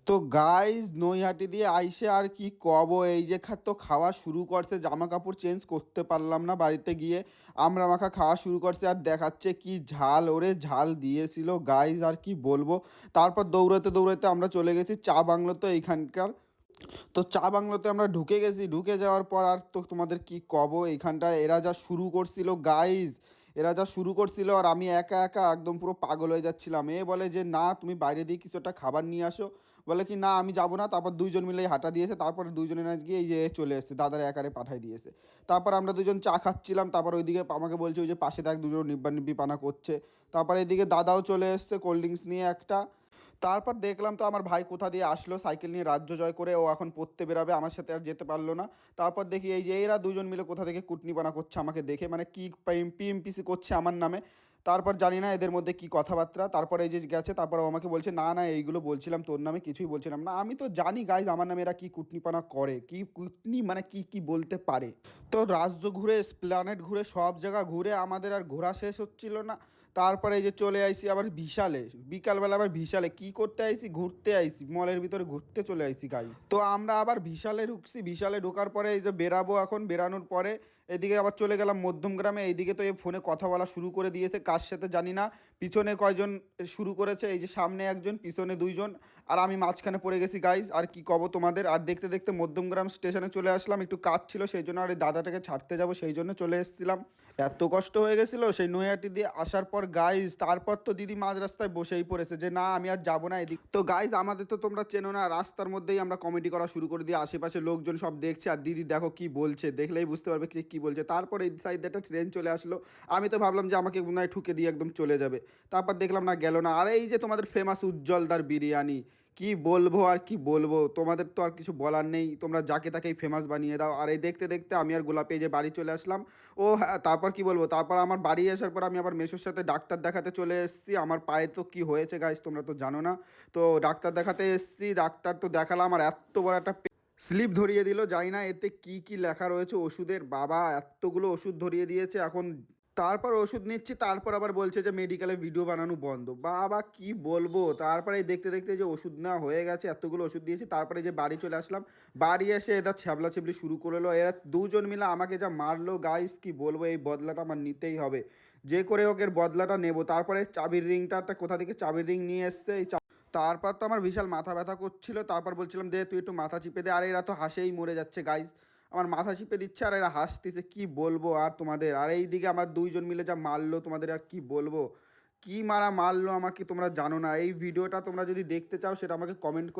তো গাইজ নৈহাটি দিয়ে আইসে আর কি কব, এই যে তো খাওয়া শুরু করছে, জামা কাপড় চেঞ্জ করতে পারলাম না বাড়িতে গিয়ে। আমরা মাখা খাওয়া শুরু করছে আর দেখাচ্ছে কি ঝাল, ওরে ঝাল দিয়েছিল গাইজ, আর কি বলবো। তারপর দৌড়াতে দৌড়াতে আমরা চলে গেছি চা বাংলো, তো এইখানকার। তো চা বাংলোতে আমরা ঢুকে গেছি, ঢুকে যাওয়ার পর আর তো তোমাদের কি কব, এইখানটায় এরা যা শুরু করছিল গাইজ, এরা যা শুরু করছিল আর আমি একা একা একদম পুরো পাগল হয়ে যাচ্ছিলাম। এ বলে যে না তুমি বাইরে দিয়ে কিছু একটা খাবার নিয়ে আসো, বলে কি না আমি যাবো না। তারপর দুইজন মিলে হাঁটা দিয়েছে, তারপরে দুইজনে না গিয়ে এই যে চলে এসেছে, দাদার একারে পাঠাই দিয়েছে। তারপর আমরা দুজন চা খাচ্ছিলাম, তারপর ওইদিকে আমাকে বলছে ওই যে পাশে দেখ দুজন নিব্বা নিব্বি পানা করছে। তারপর এদিকে দাদাও চলে এসছে কোল্ড ড্রিঙ্কস নিয়ে একটা। তারপর দেখলাম তো আমার ভাই কোথা দিয়ে আসলো সাইকেল নিয়ে রাজ্য জয় করে, ও এখন পড়তে বেরাবে, আমার সাথে আর যেতে পারলো না। তারপর দেখি এই যে এরা দুজন মিলে কোথা থেকে কুটনিপানা করছে আমাকে দেখে, মানে কি পিএমপিসি করছে আমার নামে। তারপর জানি না এদের মধ্যে কি কথাবার্তা, তারপর এই যে গেছে, তারপর ও আমাকে বলছে না না এইগুলো বলছিলাম তোর নামে, কিছুই বলছিলাম না। আমি তো জানি গাইজ আমার নামে এরা কি কুটনিপানা করে, কি কুটনি মানে কি কি বলতে পারে। তো রাজ্য ঘুরে প্ল্যানেট ঘুরে সব জায়গা ঘুরে আমাদের আর ঘোরা শেষ হচ্ছিল না। তারপরে এই যে চলে আইসি আবার বিশালে, বিকালবেলা আবার বিশালে কি করতে আইসি, ঘুরতে আইসি, মলের ভিতরে ঘুরতে চলে আইসি গাইস। তো আমরা আবার বিশালে ঢুকছি, বিশালে ঢোকার পরে এই যে বেরাবো এখন, বেরানোর পরে এদিকে আবার চলে গেলাম মধ্যমগ্রামে। এইদিকে তো এই ফোনে কথা বলা শুরু করে দিয়েছে, কার সাথে জানি না। পিছনে কয়জন শুরু করেছে, এই যে সামনে একজন পিছনে দুইজন, আর আমি মাঝখানে পড়ে গেছি গাইস। আর কি কব তোমাদের, আর দেখতে দেখতে মধ্যমগ্রাম স্টেশনে চলে আসলাম, একটু কাজ ছিল সেই জন্য, আর এই দাদাটাকে ছাড়তে যাব সেই জন্য চলে এসেছিলাম। এত কষ্ট হয়ে গেছিলো সেই নৈহাটি দিয়ে আসার পর গাইজ। তারপর তো দিদি মাঝ রাস্তায় বসেই পড়েছে যে না আমি আর যাবো না এদিক। তো গাইজ আমাদের তো তোমরা চেনো না, রাস্তার মধ্যেই আমরা কমেডি করা শুরু করে দিয়ে আশেপাশে লোকজন সব দেখছে, আর দিদি দেখো কি বলছে, দেখলেই বুঝতে পারবে কি বলছে। তারপর এই সাইডে একটা ট্রেন চলে আসলো, আমি তো ভাবলাম যে আমাকে মনে হয় ঠুকে দিয়ে একদম চলে যাবে। তারপর দেখলাম না, গেল না। আর এই যে তোমাদের ফেমাস উজ্জ্বলদার বিরিয়ানি, কি বলবো আর কি বলবো, তোমাদের তো আর কিছু বলার নেই, তোমরা যাকে তাকেই ফেমাস বানিয়ে দাও। আর এই দেখতে দেখতে আমি আর গোলাপি এই যে বাড়ি চলে আসলাম। ও হ্যাঁ, তারপর কি বলবো, তারপর আমার বাড়ি আসার পর আমি আবার মেসোর সাথে ডাক্তার দেখাতে চলে এসেছি। আমার পায়ে তো কি হয়েছে গাইস তোমরা তো জানো না। তো ডাক্তার দেখাতে এসেছি, ডাক্তার তো দেখালাম, আর এত বড় একটা স্লিপ ধরিয়ে দিল, জানি না এতে কি কি লেখা রয়েছে ওষুধের, বাবা এতগুলো ওষুধ ধরিয়ে দিয়েছে এখন। তারপর ওষুধ নিচ্ছি, তারপর আবার বলছে যে মেডিকেলে ভিডিও বানানো বন্ধ, বাবা কি বলবো। তারপরে এই দেখতে দেখতে যে ওষুধ নেওয়া হয়ে গেছে, এতগুলো ওষুধ দিয়েছি, তারপরে যে বাড়ি চলে আসলাম। বাড়ি এসে এদের ছ্যাবলা ছিবলি শুরু করলো, এরা দুজন মিলে আমাকে যা মারলো গাইস, কি বলবো, এই বদলাটা আমার নিতেই হবে, যে করে হোক এর বদলাটা নেবো। তারপরে চাবির রিংটা একটা কোথা থেকে চাবির রিং নিয়ে এসছে, এই তারপর তো আমার বিশাল মাথা ব্যথা করছিল, তারপর বলছিলাম দে তুই একটু মাথা চিপে দে, আর এরা তো হাসেই মরে যাচ্ছে গাইস। আমার মাথা চিপে দিচ্ছে আর এরা হাসতেছে, কি বলবো আর তোমাদের। আর এইদিকে আমার দুইজন মিলে যা মারলো তোমাদের আর কি বলবো, কি মারা মারলো আমাকে তোমরা জানো না। এই ভিডিওটা তোমরা যদি দেখতে চাও সেটা আমাকে কমেন্ট